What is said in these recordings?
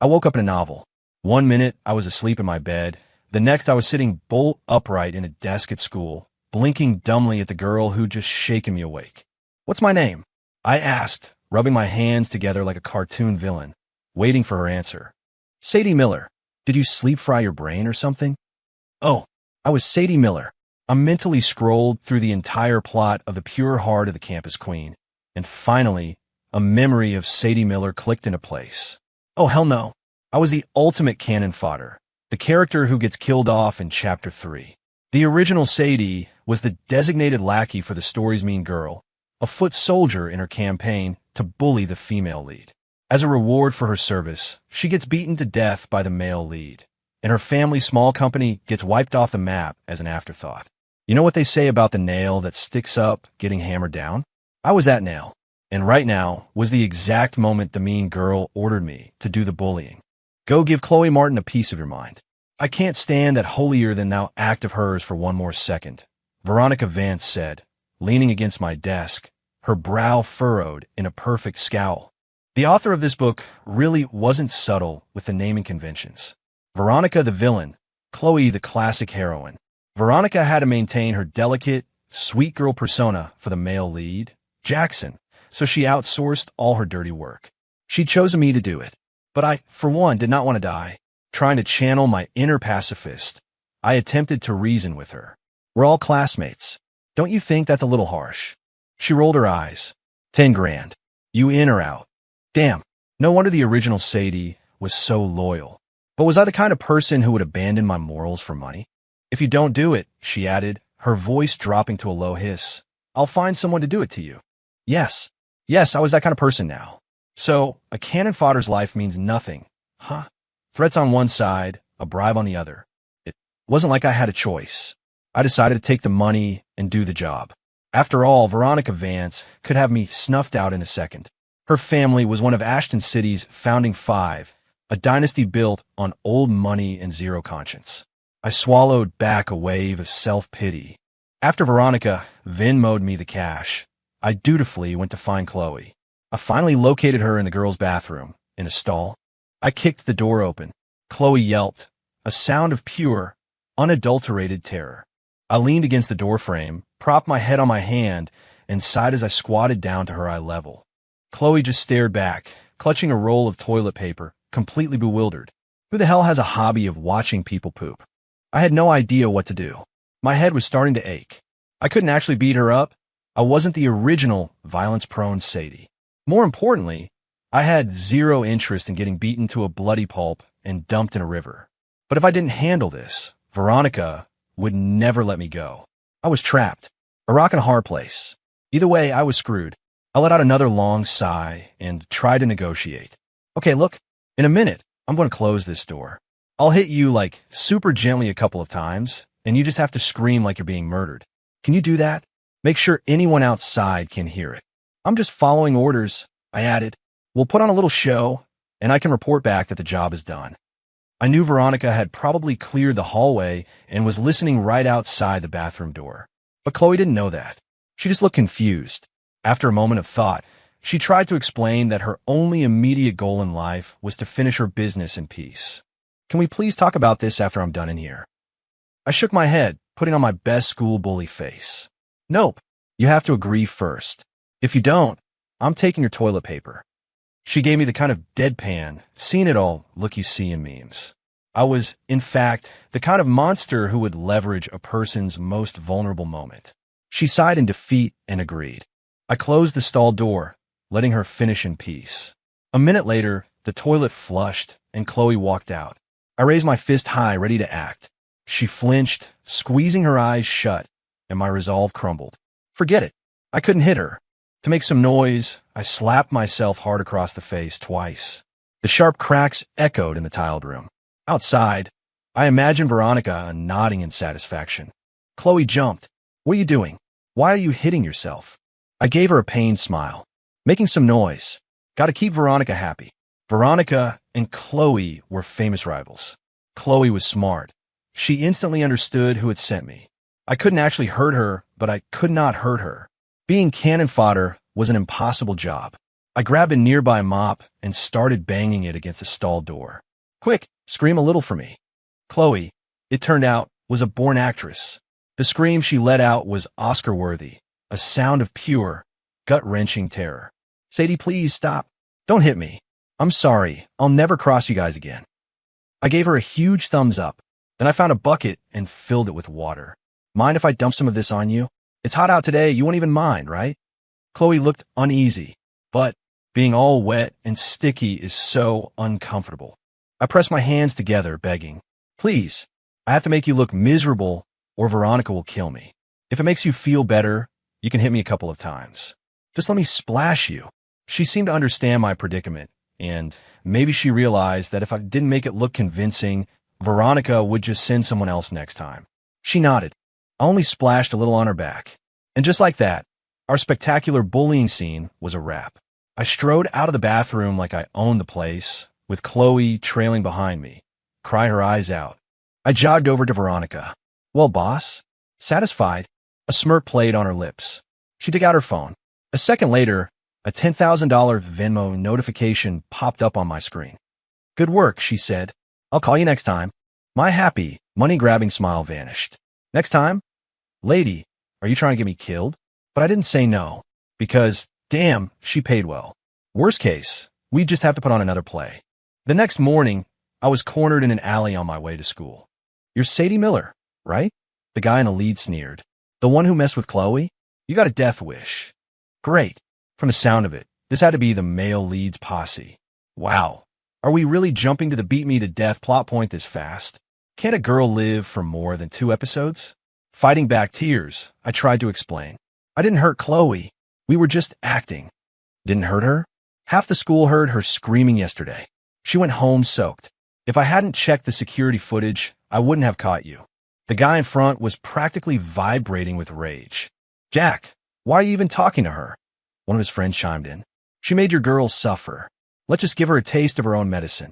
I woke up in a novel. One minute, I was asleep in my bed. The next, I was sitting bolt upright in a desk at school, blinking dumbly at the girl who'd just shaken me awake. "What's my name?" I asked, rubbing my hands together like a cartoon villain, waiting for her answer. "Sadie Miller. Did you sleep fry your brain or something?" Oh, I was Sadie Miller. I mentally scrolled through the entire plot of The Pure Heart of the Campus Queen, and finally, a memory of Sadie Miller clicked into place. Oh, hell no. I was the ultimate cannon fodder, the character who gets killed off in Chapter 3. The original Sadie was the designated lackey for the story's mean girl, a foot soldier in her campaign to bully the female lead. As a reward for her service, she gets beaten to death by the male lead, and her family's small company gets wiped off the map as an afterthought. You know what they say about the nail that sticks up getting hammered down? I was that nail, and right now was the exact moment the mean girl ordered me to do the bullying. Go give Chloe Martin a piece of your mind. I can't stand that holier-than-thou act of hers for one more second, Veronica Vance said, leaning against my desk, her brow furrowed in a perfect scowl. The author of this book really wasn't subtle with the naming conventions. Veronica the villain, Chloe the classic heroine. Veronica had to maintain her delicate, sweet girl persona for the male lead, Jackson, so she outsourced all her dirty work. She'd chosen me to do it, but I, for one, did not want to die. Trying to channel my inner pacifist, I attempted to reason with her. "We're all classmates. Don't you think that's a little harsh?" She rolled her eyes. 10 grand. You in or out? Damn, no wonder the original Sadie was so loyal. But was I the kind of person who would abandon my morals for money? "If you don't do it," she added, her voice dropping to a low hiss, "I'll find someone to do it to you." Yes, I was that kind of person now. So, a cannon fodder's life means nothing, huh? Threats on one side, a bribe on the other. It wasn't like I had a choice. I decided to take the money and do the job. After all, Veronica Vance could have me snuffed out in a second. Her family was one of Ashton City's founding 5, a dynasty built on old money and zero conscience. I swallowed back a wave of self-pity. After Veronica Venmo'd me the cash, I dutifully went to find Chloe. I finally located her in the girls' bathroom, in a stall. I kicked the door open. Chloe yelped, a sound of pure, unadulterated terror. I leaned against the doorframe, propped my head on my hand, and sighed as I squatted down to her eye level. Chloe just stared back, clutching a roll of toilet paper, completely bewildered. Who the hell has a hobby of watching people poop? I had no idea what to do. My head was starting to ache. I couldn't actually beat her up. I wasn't the original violence-prone Sadie. More importantly, I had zero interest in getting beaten to a bloody pulp and dumped in a river. But if I didn't handle this, Veronica would never let me go. I was trapped. A rock and a hard place. Either way, I was screwed. I let out another long sigh and tried to negotiate. "Okay, look, in a minute, I'm going to close this door. I'll hit you like super gently a couple of times, and you just have to scream like you're being murdered. Can you do that? Make sure anyone outside can hear it." "I'm just following orders," I added. "We'll put on a little show, and I can report back that the job is done." I knew Veronica had probably cleared the hallway and was listening right outside the bathroom door. But Chloe didn't know that. She just looked confused. After a moment of thought, she tried to explain that her only immediate goal in life was to finish her business in peace. "Can we please talk about this after I'm done in here?" I shook my head, putting on my best school bully face. "Nope, you have to agree first. If you don't, I'm taking your toilet paper." She gave me the kind of deadpan, seen-it-all look you see in memes. I was, in fact, the kind of monster who would leverage a person's most vulnerable moment. She sighed in defeat and agreed. I closed the stall door, letting her finish in peace. A minute later, the toilet flushed, and Chloe walked out. I raised my fist high, ready to act. She flinched, squeezing her eyes shut, and my resolve crumbled. Forget it. I couldn't hit her. To make some noise, I slapped myself hard across the face twice. The sharp cracks echoed in the tiled room. Outside, I imagined Veronica nodding in satisfaction. Chloe jumped. "What are you doing? Why are you hitting yourself?" I gave her a pained smile. "Making some noise. Gotta keep Veronica happy." Veronica and Chloe were famous rivals. Chloe was smart. She instantly understood who had sent me. I couldn't actually hurt her, but I could not hurt her. Being cannon fodder was an impossible job. I grabbed a nearby mop and started banging it against the stall door. Quick, scream a little for me. Chloe, it turned out, was a born actress. The scream she let out was Oscar-worthy, a sound of pure, gut-wrenching terror. Sadie, please stop. Don't hit me. I'm sorry. I'll never cross you guys again. I gave her a huge thumbs up. Then I found a bucket and filled it with water. Mind if I dump some of this on you? It's hot out today. You won't even mind, right? Chloe looked uneasy, but being all wet and sticky is so uncomfortable. I pressed my hands together, begging, please, I have to make you look miserable or Veronica will kill me. If it makes you feel better, you can hit me a couple of times. Just let me splash you. She seemed to understand my predicament, and maybe she realized that if I didn't make it look convincing, Veronica would just send someone else next time. She nodded. I only splashed a little on her back. And just like that, our spectacular bullying scene was a wrap. I strode out of the bathroom like I owned the place, with Chloe trailing behind me, crying her eyes out. I jogged over to Veronica. Well, boss? Satisfied? A smirk played on her lips. She took out her phone. A second later, a $10,000 Venmo notification popped up on my screen. Good work, she said. I'll call you next time. My happy, money-grabbing smile vanished. Next time? Lady, are you trying to get me killed? But I didn't say no, because, damn, she paid well. Worst case, we'd just have to put on another play. The next morning, I was cornered in an alley on my way to school. You're Sadie Miller, right? The guy in the lead sneered. The one who messed with Chloe? You got a death wish. Great. From the sound of it, this had to be the male lead's posse. Wow. Are we really jumping to the beat-me-to-death plot point this fast? Can't a girl live for more than 2 episodes? Fighting back tears, I tried to explain. I didn't hurt Chloe. We were just acting. Didn't hurt her? Half the school heard her screaming yesterday. She went home soaked. If I hadn't checked the security footage, I wouldn't have caught you. The guy in front was practically vibrating with rage. Jack, why are you even talking to her? One of his friends chimed in. She made your girl suffer. Let's just give her a taste of her own medicine.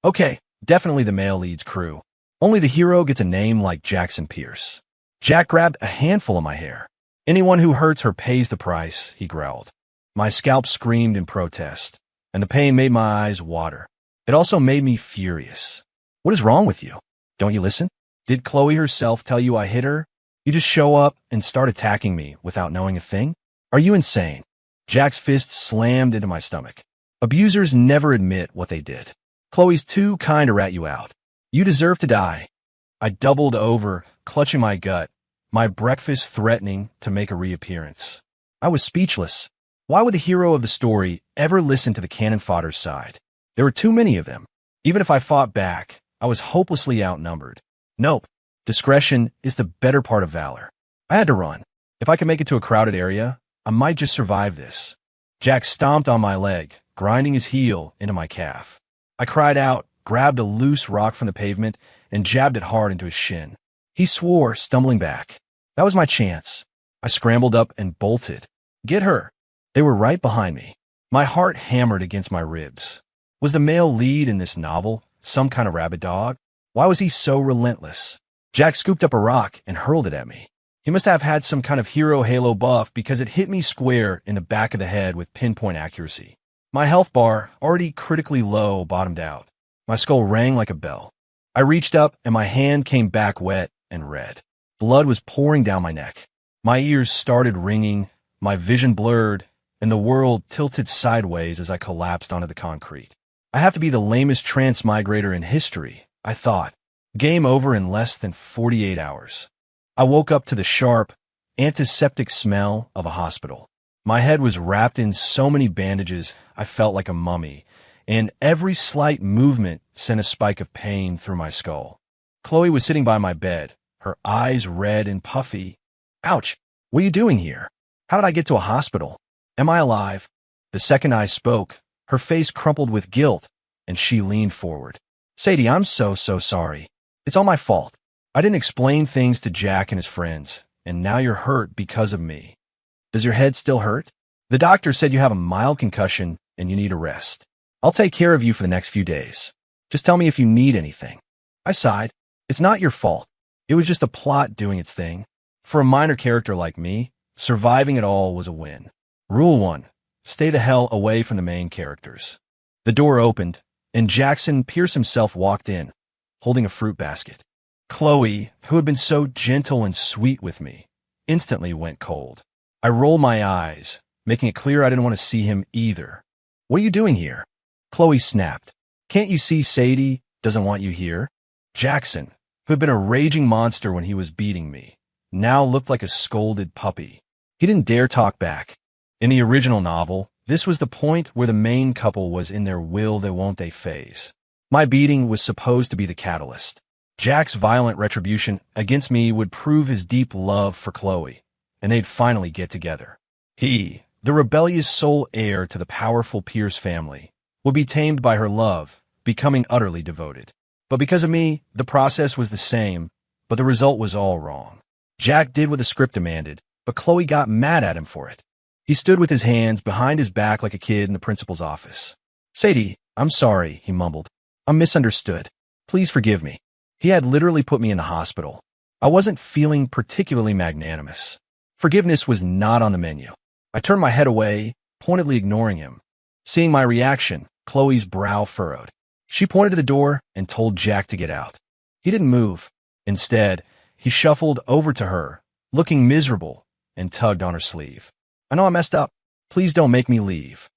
Okay, definitely the male lead's crew. Only the hero gets a name like Jackson Pierce. Jack grabbed a handful of my hair. Anyone who hurts her pays the price, he growled. My scalp screamed in protest, and the pain made my eyes water. It also made me furious. What is wrong with you? Don't you listen? Did Chloe herself tell you I hit her? You just show up and start attacking me without knowing a thing? Are you insane? Jack's fist slammed into my stomach. Abusers never admit what they did. Chloe's too kind to rat you out. You deserve to die. I doubled over, clutching my gut, my breakfast threatening to make a reappearance. I was speechless. Why would the hero of the story ever listen to the cannon fodder's side? There were too many of them. Even if I fought back, I was hopelessly outnumbered. Nope. Discretion is the better part of valor. I had to run. If I could make it to a crowded area, I might just survive this. Jack stomped on my leg, grinding his heel into my calf. I cried out, grabbed a loose rock from the pavement, and jabbed it hard into his shin. He swore, stumbling back. That was my chance. I scrambled up and bolted. Get her. They were right behind me. My heart hammered against my ribs. Was the male lead in this novel some kind of rabid dog? Why was he so relentless? Jack scooped up a rock and hurled it at me. He must have had some kind of hero halo buff because it hit me square in the back of the head with pinpoint accuracy. My health bar, already critically low, bottomed out. My skull rang like a bell. I reached up and my hand came back wet and red. Blood was pouring down my neck. My ears started ringing, my vision blurred, and the world tilted sideways as I collapsed onto the concrete. I have to be the lamest transmigrator in history, I thought. Game over in less than 48 hours. I woke up to the sharp, antiseptic smell of a hospital. My head was wrapped in so many bandages I felt like a mummy, and every slight movement sent a spike of pain through my skull. Chloe was sitting by my bed, her eyes red and puffy. Ouch! What are you doing here? How did I get to a hospital? Am I alive? The second I spoke, her face crumpled with guilt, and she leaned forward. Sadie, I'm so sorry. It's all my fault. I didn't explain things to Jack and his friends, and now you're hurt because of me. Does your head still hurt? The doctor said you have a mild concussion and you need a rest. I'll take care of you for the next few days. Just tell me if you need anything. I sighed. It's not your fault. It was just the plot doing its thing. For a minor character like me, surviving it all was a win. Rule 1. Stay the hell away from the main characters. The door opened, and Jackson Pierce himself walked in, holding a fruit basket. Chloe, who had been so gentle and sweet with me, instantly went cold. I rolled my eyes, making it clear I didn't want to see him either. What are you doing here? Chloe snapped. Can't you see Sadie doesn't want you here? Jackson, who had been a raging monster when he was beating me, now looked like a scolded puppy. He didn't dare talk back. In the original novel, this was the point where the main couple was in their will-they-won't-they phase. My beating was supposed to be the catalyst. Jack's violent retribution against me would prove his deep love for Chloe, and they'd finally get together. He, the rebellious sole heir to the powerful Pierce family, would be tamed by her love, becoming utterly devoted. But because of me, the process was the same, but the result was all wrong. Jack did what the script demanded, but Chloe got mad at him for it. He stood with his hands behind his back like a kid in the principal's office. Sadie, I'm sorry, he mumbled. I'm misunderstood. Please forgive me. He had literally put me in the hospital. I wasn't feeling particularly magnanimous. Forgiveness was not on the menu. I turned my head away, pointedly ignoring him. Seeing my reaction, Chloe's brow furrowed. She pointed to the door and told Jack to get out. He didn't move. Instead, he shuffled over to her, looking miserable, and tugged on her sleeve. I know I messed up. Please don't make me leave.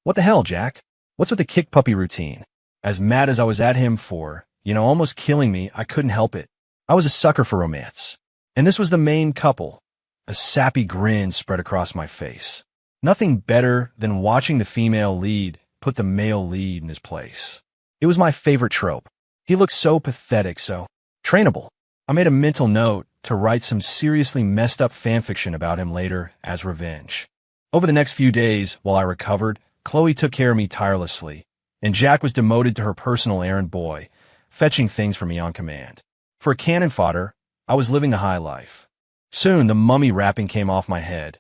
What the hell, Jack? What's with the kick puppy routine? As mad as I was at him for, almost killing me, I couldn't help it. I was a sucker for romance. And this was the main couple. A sappy grin spread across my face. Nothing better than watching the female lead put the male lead in his place. It was my favorite trope. He looked so pathetic, so trainable. I made a mental note to write some seriously messed up fanfiction about him later as revenge. Over the next few days, while I recovered, Chloe took care of me tirelessly, and Jack was demoted to her personal errand boy, fetching things for me on command. For a cannon fodder, I was living the high life. Soon, the mummy wrapping came off my head,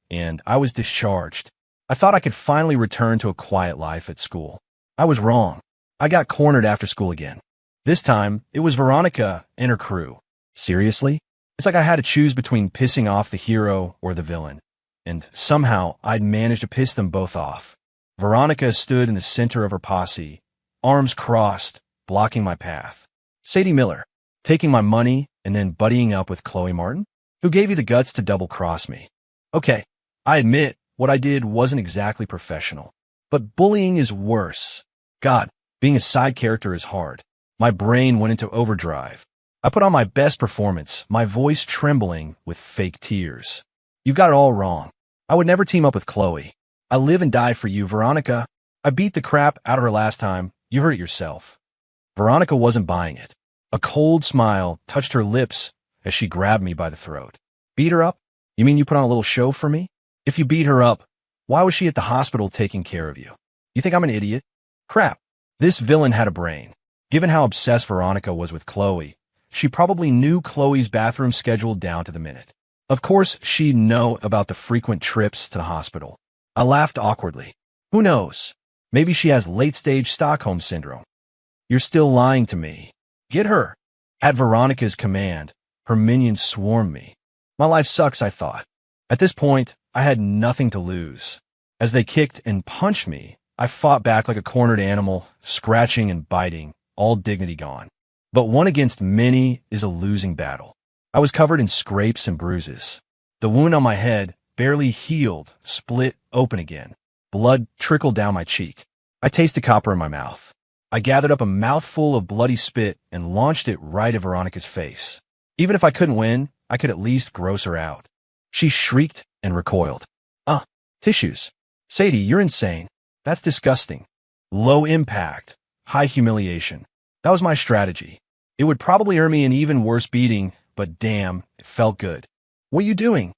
and I was discharged. I thought I could finally return to a quiet life at school. I was wrong. I got cornered after school again. This time, it was Veronica and her crew. Seriously? It's like I had to choose between pissing off the hero or the villain, and somehow I'd managed to piss them both off. Veronica stood in the center of her posse, arms crossed, blocking my path. Sadie Miller, taking my money and then buddying up with Chloe Martin? Who gave you the guts to double-cross me? Okay, I admit what I did wasn't exactly professional, but bullying is worse. God, being a side character is hard. My brain went into overdrive. I put on my best performance, my voice trembling with fake tears. You've got it all wrong. I would never team up with Chloe. I live and die for you, Veronica. I beat the crap out of her last time. You heard it yourself. Veronica wasn't buying it. A cold smile touched her lips as she grabbed me by the throat. Beat her up? You mean you put on a little show for me? If you beat her up, why was she at the hospital taking care of you? You think I'm an idiot? Crap. This villain had a brain. Given how obsessed Veronica was with Chloe, she probably knew Chloe's bathroom schedule down to the minute. Of course, she'd know about the frequent trips to the hospital. I laughed awkwardly. Who knows? Maybe she has late-stage Stockholm Syndrome. You're still lying to me. Get her. At Veronica's command, her minions swarmed me. My life sucks, I thought. At this point, I had nothing to lose. As they kicked and punched me, I fought back like a cornered animal, scratching and biting, all dignity gone. But one against many is a losing battle. I was covered in scrapes and bruises. The wound on my head, barely healed, split open again. Blood trickled down my cheek. I tasted copper in my mouth. I gathered up a mouthful of bloody spit and launched it right at Veronica's face. Even if I couldn't win, I could at least gross her out. She shrieked and recoiled. Tissues. Sadie, you're insane. That's disgusting. Low impact, high humiliation. That was my strategy. It would probably earn me an even worse beating, but damn, it felt good. What are you doing?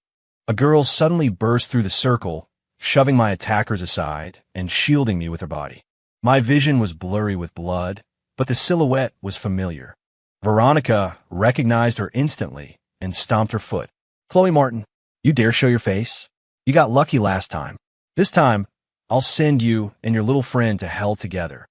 A girl suddenly burst through the circle, shoving my attackers aside and shielding me with her body. My vision was blurry with blood, but the silhouette was familiar. Veronica recognized her instantly and stomped her foot. Chloe Martin, you dare show your face? You got lucky last time. This time, I'll send you and your little friend to hell together.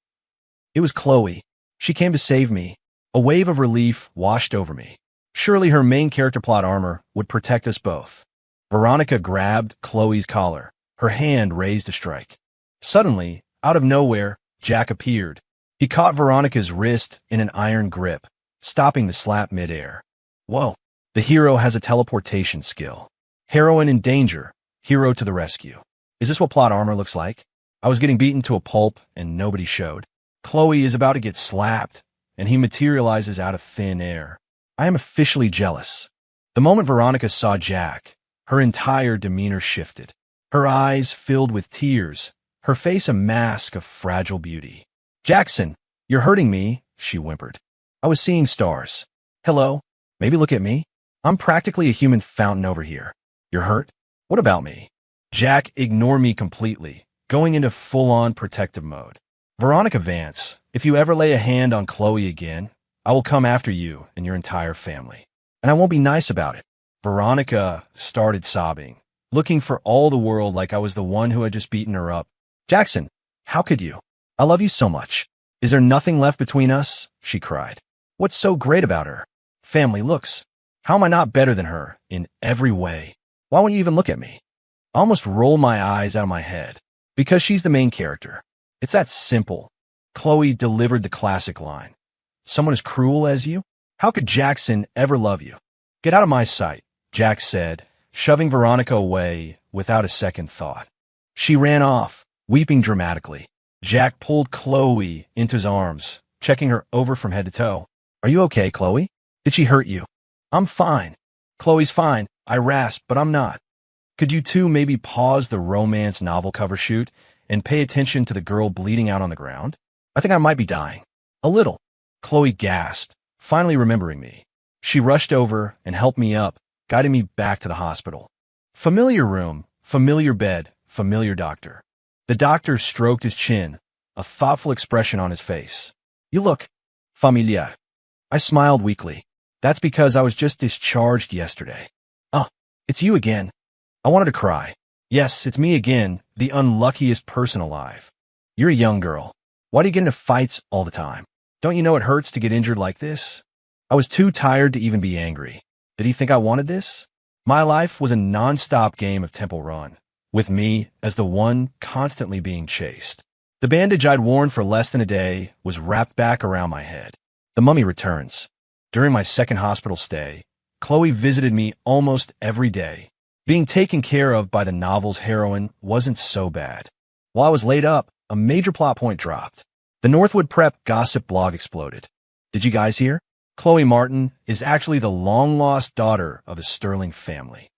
It was Chloe. She came to save me. A wave of relief washed over me. Surely her main character plot armor would protect us both. Veronica grabbed Chloe's collar, her hand raised to strike. Suddenly, out of nowhere, Jack appeared. He caught Veronica's wrist in an iron grip, stopping the slap midair. Whoa, the hero has a teleportation skill. Heroine in danger, hero to the rescue. Is this what plot armor looks like? I was getting beaten to a pulp and nobody showed. Chloe is about to get slapped, and he materializes out of thin air. I am officially jealous. The moment Veronica saw Jack, her entire demeanor shifted. Her eyes filled with tears, her face a mask of fragile beauty. Jackson, you're hurting me, she whimpered. I was seeing stars. Hello? Maybe look at me? I'm practically a human fountain over here. You're hurt? What about me? Jack ignored me completely, going into full-on protective mode. Veronica Vance, if you ever lay a hand on Chloe again, I will come after you and your entire family. And I won't be nice about it. Veronica started sobbing, looking for all the world like I was the one who had just beaten her up. Jackson, how could you? I love you so much. Is there nothing left between us? She cried. What's so great about her? Family looks. How am I not better than her in every way? Why won't you even look at me? I almost rolled my eyes out of my head. Because she's the main character. It's that simple. Chloe delivered the classic line. Someone as cruel as you? How could Jackson ever love you? Get out of my sight, Jack said, shoving Veronica away without a second thought. She ran off, weeping dramatically. Jack pulled Chloe into his arms, checking her over from head to toe. Are you okay, Chloe? Did she hurt you? I'm fine. Chloe's fine, I rasped, but I'm not. Could you two maybe pause the romance novel cover shoot and pay attention to the girl bleeding out on the ground? I think I might be dying. A little. Chloe gasped, finally remembering me. She rushed over and helped me up, guiding me back to the hospital. Familiar room, familiar bed, familiar doctor. The doctor stroked his chin, a thoughtful expression on his face. You look familiar. I smiled weakly. That's because I was just discharged yesterday. Oh, it's you again. I wanted to cry. Yes, it's me again, the unluckiest person alive. You're a young girl. Why do you get into fights all the time? Don't you know it hurts to get injured like this? I was too tired to even be angry. Did he think I wanted this? My life was a non-stop game of Temple Run, with me as the one constantly being chased. The bandage I'd worn for less than a day was wrapped back around my head. The mummy returns. During my second hospital stay, Chloe visited me almost every day. Being taken care of by the novel's heroine wasn't so bad. While I was laid up, a major plot point dropped. The Northwood Prep gossip blog exploded. Did you guys hear? Chloe Martin is actually the long-lost daughter of the Sterling family.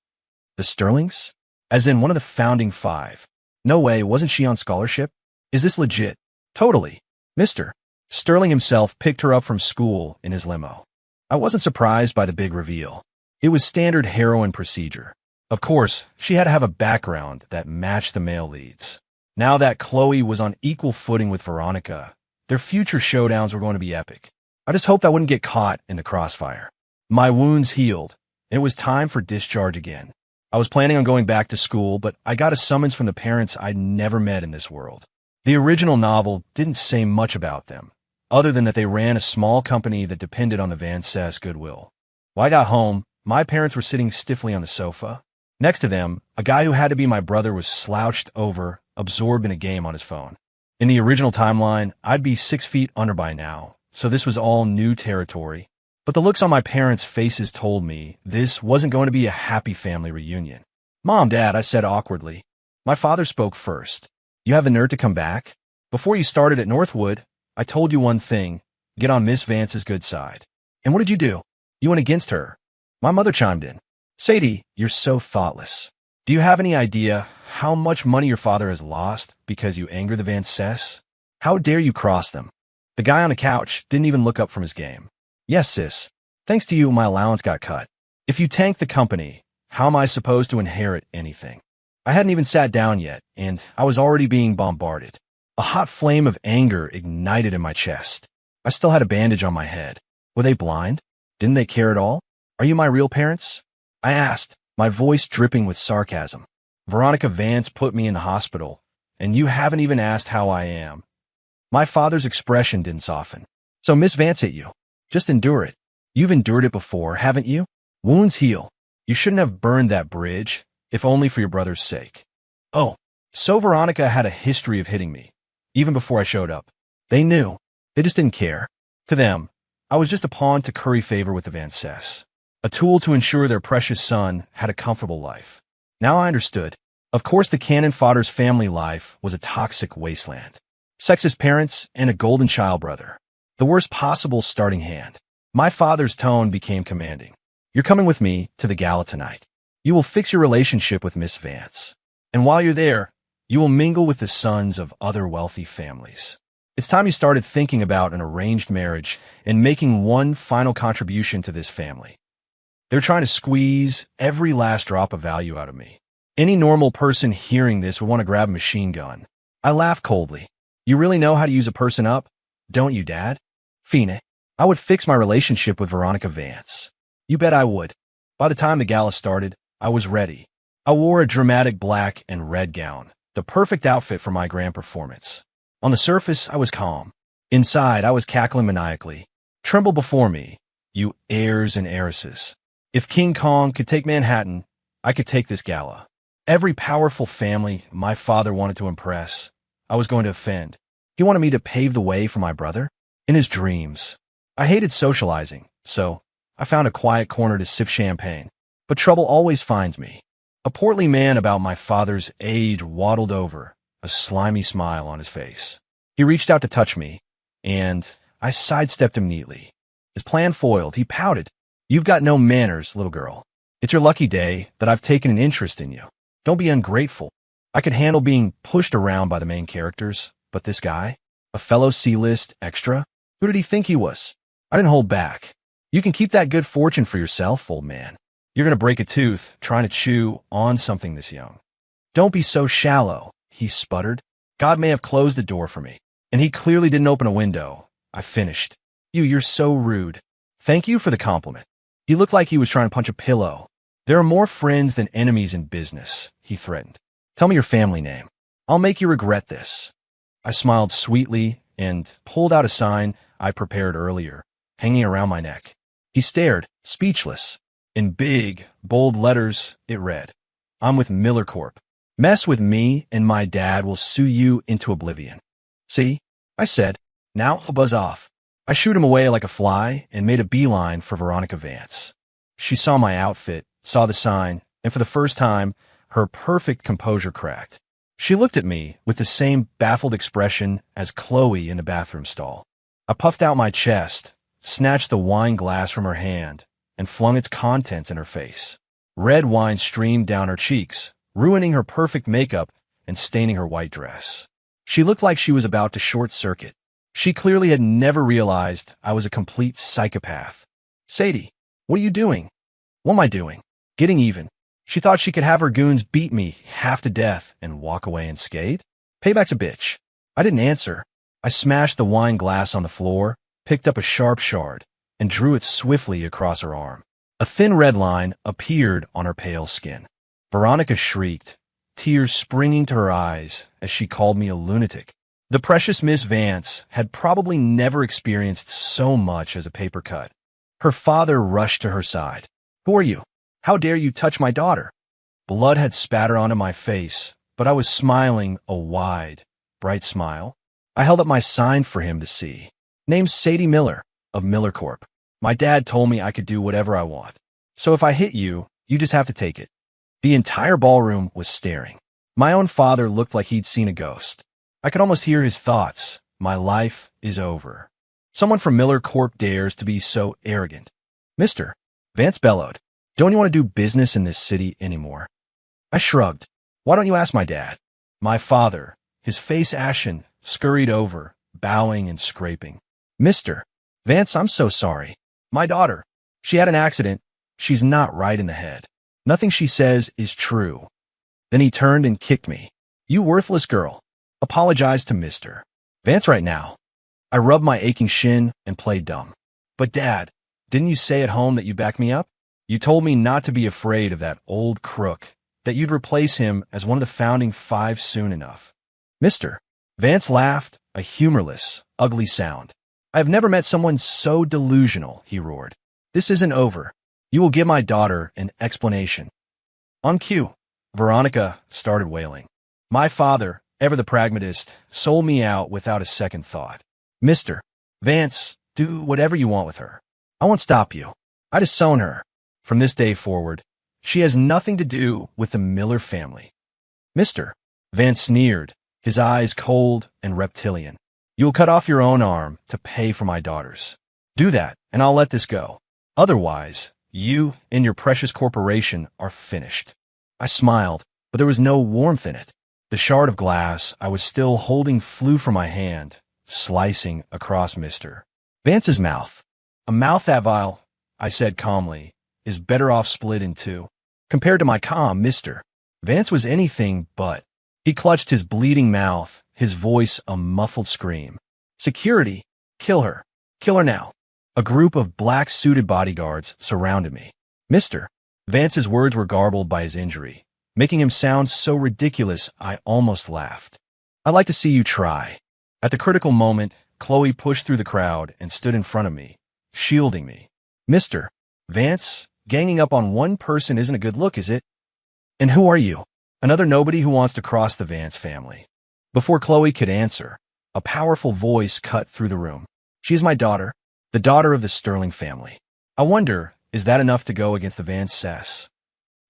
The Sterlings? As in one of the founding five. No way, wasn't she on scholarship? Is this legit? Totally. Mr. Sterling himself picked her up from school in his limo. I wasn't surprised by the big reveal. It was standard heroine procedure. Of course, she had to have a background that matched the male leads. Now that Chloe was on equal footing with Veronica, their future showdowns were going to be epic. I just hoped I wouldn't get caught in the crossfire. My wounds healed, and it was time for discharge again. I was planning on going back to school, but I got a summons from the parents I'd never met in this world. The original novel didn't say much about them, other than that they ran a small company that depended on the Van Cess goodwill. When I got home, my parents were sitting stiffly on the sofa. Next to them, a guy who had to be my brother was slouched over, absorbed in a game on his phone. In the original timeline, I'd be 6 feet under by now, so this was all new territory. But the looks on my parents' faces told me this wasn't going to be a happy family reunion. Mom, Dad, I said awkwardly. My father spoke first. You have the nerve to come back? Before you started at Northwood, I told you one thing, get on Miss Vance's good side. And what did you do? You went against her. My mother chimed in. Sadie, you're so thoughtless. Do you have any idea how much money your father has lost because you anger the Van Cess? How dare you cross them? The guy on the couch didn't even look up from his game. Yes, sis. Thanks to you, my allowance got cut. If you tank the company, how am I supposed to inherit anything? I hadn't even sat down yet, and I was already being bombarded. A hot flame of anger ignited in my chest. I still had a bandage on my head. Were they blind? Didn't they care at all? Are you my real parents? I asked, my voice dripping with sarcasm. Veronica Vance put me in the hospital, and you haven't even asked how I am. My father's expression didn't soften. So Miss Vance hit you. Just endure it. You've endured it before, haven't you? Wounds heal. You shouldn't have burned that bridge, if only for your brother's sake. Oh, So Veronica had a history of hitting me, even before I showed up. They knew. They just didn't care. To them, I was just a pawn to curry favor with the Vances, a tool to ensure their precious son had a comfortable life. Now I understood. Of course, the Cannon Fodder's family life was a toxic wasteland. Sexist parents and a golden child brother. The worst possible starting hand. My father's tone became commanding. You're coming with me to the gala tonight. You will fix your relationship with Miss Vance. And while you're there, you will mingle with the sons of other wealthy families. It's time you started thinking about an arranged marriage and making one final contribution to this family. They're trying to squeeze every last drop of value out of me. Any normal person hearing this would want to grab a machine gun. I laughed coldly. You really know how to use a person up? Don't you, Dad? Fine. I would fix my relationship with Veronica Vance. You bet I would. By the time the gala started, I was ready. I wore a dramatic black and red gown, the perfect outfit for my grand performance. On the surface, I was calm. Inside, I was cackling maniacally. Tremble before me, you heirs and heiresses. If King Kong could take Manhattan, I could take this gala. Every powerful family my father wanted to impress, I was going to offend. He wanted me to pave the way for my brother? In his dreams. I hated socializing, so I found a quiet corner to sip champagne. But trouble always finds me. A portly man about my father's age waddled over, a slimy smile on his face. He reached out to touch me, and I sidestepped him neatly. His plan foiled, he pouted. You've got no manners, little girl. It's your lucky day that I've taken an interest in you. Don't be ungrateful. I could handle being pushed around by the main characters, but this guy? A fellow C-list extra? Who did he think he was? I didn't hold back. You can keep that good fortune for yourself, old man. You're going to break a tooth trying to chew on something this young. Don't be so shallow, he sputtered. God may have closed the door for me, and he clearly didn't open a window. I finished. You're so rude. Thank you for the compliment. He looked like he was trying to punch a pillow. There are more friends than enemies in business, he threatened. Tell me your family name. I'll make you regret this. I smiled sweetly and pulled out a sign I prepared earlier, hanging around my neck. He stared, speechless. In big, bold letters, it read, I'm with Miller Corp. Mess with me and my dad will sue you into oblivion. See? I said. Now I'll buzz off. I shooed him away like a fly and made a beeline for Veronica Vance. She saw my outfit, saw the sign, and for the first time, her perfect composure cracked. She looked at me with the same baffled expression as Chloe in the bathroom stall. I puffed out my chest, snatched the wine glass from her hand, and flung its contents in her face. Red wine streamed down her cheeks, ruining her perfect makeup and staining her white dress. She looked like she was about to short-circuit. She clearly had never realized I was a complete psychopath. Sadie, what are you doing? What am I doing? Getting even. She thought she could have her goons beat me half to death and walk away and skate? Payback's a bitch. I didn't answer. I smashed the wine glass on the floor, picked up a sharp shard, and drew it swiftly across her arm. A thin red line appeared on her pale skin. Veronica shrieked, tears springing to her eyes as she called me a lunatic. The precious Miss Vance had probably never experienced so much as a paper cut. Her father rushed to her side. Who are you? How dare you touch my daughter? Blood had spattered onto my face, but I was smiling a wide, bright smile. I held up my sign for him to see. Name's Sadie Miller, of Miller Corp. My dad told me I could do whatever I want. So if I hit you, you just have to take it. The entire ballroom was staring. My own father looked like he'd seen a ghost. I could almost hear his thoughts. My life is over. Someone from Miller Corp dares to be so arrogant. Mister, Vance bellowed. Don't you want to do business in this city anymore? I shrugged. Why don't you ask my dad? My father, his face ashen, scurried over, bowing and scraping. Mister, Vance, I'm so sorry. My daughter, she had an accident. She's not right in the head. Nothing she says is true. Then he turned and kicked me. You worthless girl. Apologize to Mister Vance right now. I rubbed my aching shin and played dumb. But Dad, didn't you say at home that you backed me up? You told me not to be afraid of that old crook, that you'd replace him as one of the founding five soon enough. Mister Vance laughed, a humorless, ugly sound. I have never met someone so delusional, he roared. This isn't over. You will give my daughter an explanation. On cue, Veronica started wailing. My father, ever the pragmatist, sold me out without a second thought. Mr. Vance, do whatever you want with her. I won't stop you. I disown her. From this day forward, she has nothing to do with the Miller family. Mr. Vance sneered, his eyes cold and reptilian. You will cut off your own arm to pay for my daughter's. Do that, and I'll let this go. Otherwise, you and your precious corporation are finished. I smiled, but there was no warmth in it. The shard of glass I was still holding flew from my hand, slicing across Mr. Vance's mouth. A mouth that vile, I said calmly, is better off split in two. Compared to my calm Mr. Vance was anything but. He clutched his bleeding mouth, his voice a muffled scream. Security! Kill her! Kill her now! A group of black-suited bodyguards surrounded me. Mr. Vance's words were garbled by his injury, making him sound so ridiculous I almost laughed. I'd like to see you try. At the critical moment, Chloe pushed through the crowd and stood in front of me, shielding me. Mr. Vance, ganging up on one person isn't a good look, is it? And who are you? Another nobody who wants to cross the Vance family. Before Chloe could answer, a powerful voice cut through the room. She is my daughter, the daughter of the Sterling family. I wonder, is that enough to go against the Vances?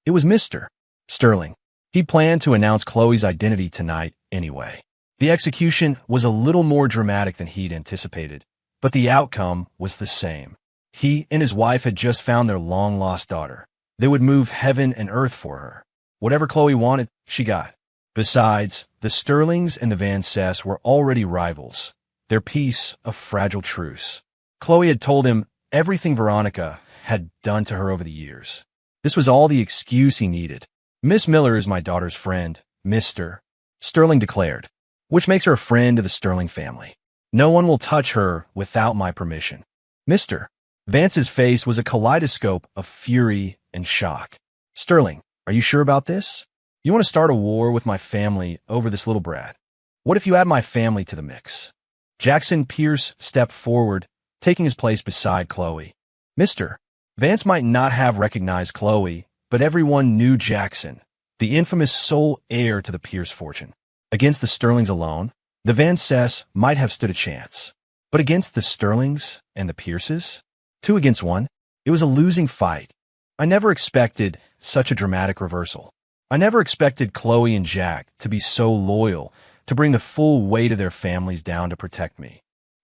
It was Mr. Sterling. He planned to announce Chloe's identity tonight anyway. The execution was a little more dramatic than he'd anticipated, but the outcome was the same. He and his wife had just found their long-lost daughter. They would move heaven and earth for her. Whatever Chloe wanted, she got. Besides, the Sterlings and the Vances were already rivals, their peace a fragile truce. Chloe had told him everything Veronica had done to her over the years. This was all the excuse he needed. Miss Miller is my daughter's friend, Mr. Sterling declared, which makes her a friend of the Sterling family. No one will touch her without my permission. Mr. Vance's face was a kaleidoscope of fury and shock. Sterling, are you sure about this? You want to start a war with my family over this little brat? What if you add my family to the mix? Jackson Pierce stepped forward, taking his place beside Chloe. Mr. Vance might not have recognized Chloe, but everyone knew Jackson, the infamous sole heir to the Pierce fortune. Against the Sterlings alone, the Vances might have stood a chance. But against the Sterlings and the Pierces? 2 against 1? It was a losing fight. I never expected such a dramatic reversal. I never expected Chloe and Jack to be so loyal, to bring the full weight of their families down to protect me.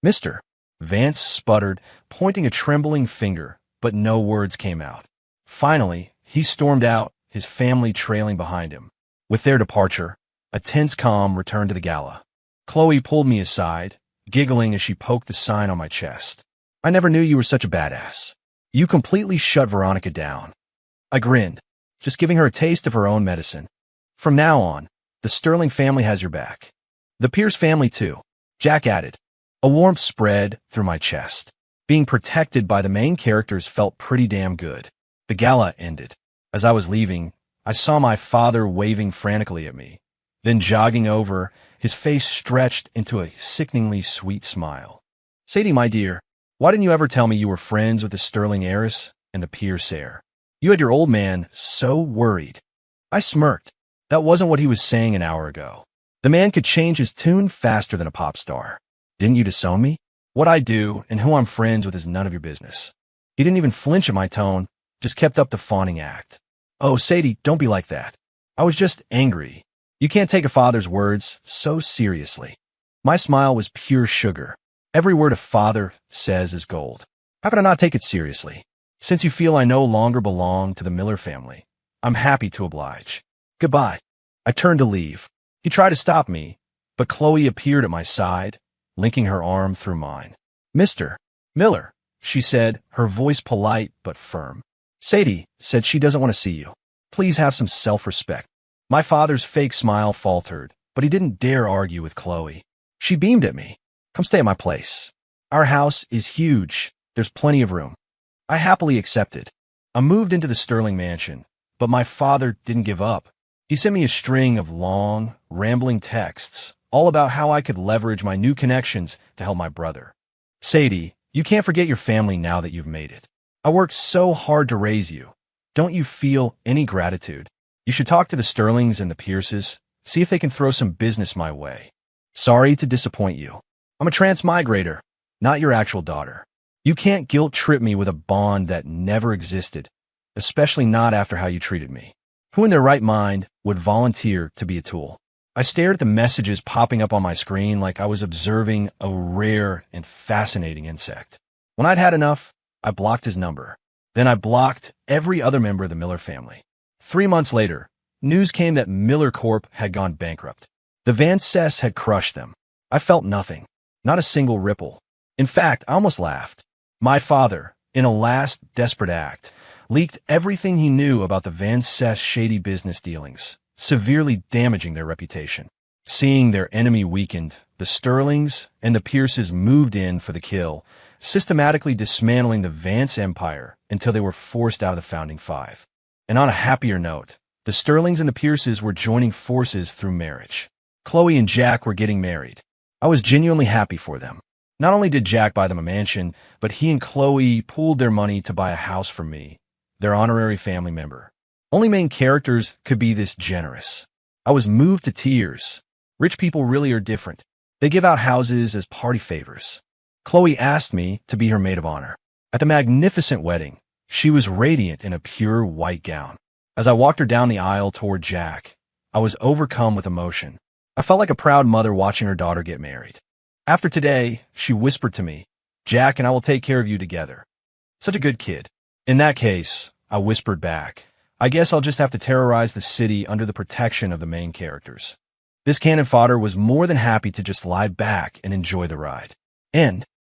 Mr. Vance sputtered, pointing a trembling finger, but no words came out. Finally, he stormed out, his family trailing behind him. With their departure, a tense calm returned to the gala. Chloe pulled me aside, giggling as she poked the sign on my chest. I never knew you were such a badass. You completely shut Veronica down. I grinned, just giving her a taste of her own medicine. From now on, the Sterling family has your back. The Pierce family too, Jack added. A warmth spread through my chest. Being protected by the main characters felt pretty damn good. The gala ended. As I was leaving, I saw my father waving frantically at me, then jogging over, his face stretched into a sickeningly sweet smile. Sadie, my dear, why didn't you ever tell me you were friends with the Sterling heiress and the Pierce heir? You had your old man so worried. I smirked. That wasn't what he was saying an hour ago. The man could change his tune faster than a pop star. Didn't you disown me? What I do and who I'm friends with is none of your business. He didn't even flinch at my tone, just kept up the fawning act. Oh, Sadie, don't be like that. I was just angry. You can't take a father's words so seriously. My smile was pure sugar. Every word a father says is gold. How could I not take it seriously? Since you feel I no longer belong to the Miller family, I'm happy to oblige. Goodbye. I turned to leave. He tried to stop me, but Chloe appeared at my side, linking her arm through mine. Mr. Miller, she said, her voice polite but firm. Sadie said she doesn't want to see you. Please have some self-respect. My father's fake smile faltered, but he didn't dare argue with Chloe. She beamed at me. Come stay at my place. Our house is huge. There's plenty of room. I happily accepted. I moved into the Sterling mansion, but my father didn't give up. He sent me a string of long, rambling texts, all about how I could leverage my new connections to help my brother. Sadie, you can't forget your family now that you've made it. I worked so hard to raise you. Don't you feel any gratitude? You should talk to the Sterlings and the Pierces, See if they can throw some business my way. Sorry to disappoint you. I'm a transmigrator, not your actual daughter. You can't guilt-trip me with a bond that never existed, especially not after how you treated me. Who in their right mind would volunteer to be a tool? I stared at the messages popping up on my screen like I was observing a rare and fascinating insect. When I'd had enough, I blocked his number. Then I blocked every other member of the Miller family. 3 months later, news came that Miller Corp had gone bankrupt. The Van Cess had crushed them. I felt nothing, not a single ripple. In fact, I almost laughed. My father, in a last desperate act, leaked everything he knew about the Van Cess shady business dealings, severely damaging their reputation. Seeing their enemy weakened, the Sterlings and the Pierces moved in for the kill, systematically dismantling the Vance empire until they were forced out of the Founding Five. And on a happier note, the Sterlings and the Pierces were joining forces through marriage. Chloe and Jack were getting married. I was genuinely happy for them. Not only did Jack buy them a mansion, but he and Chloe pooled their money to buy a house for me, their honorary family member. Only main characters could be this generous. I was moved to tears. Rich people really are different. They give out houses as party favors. Chloe asked me to be her maid of honor. At the magnificent wedding, she was radiant in a pure white gown. As I walked her down the aisle toward Jack, I was overcome with emotion. I felt like a proud mother watching her daughter get married. After today, she whispered to me, "Jack and I will take care of you together." Such a good kid. In that case, I whispered back, "I guess I'll just have to terrorize the city under the protection of the main characters." This cannon fodder was more than happy to just lie back and enjoy the ride. End.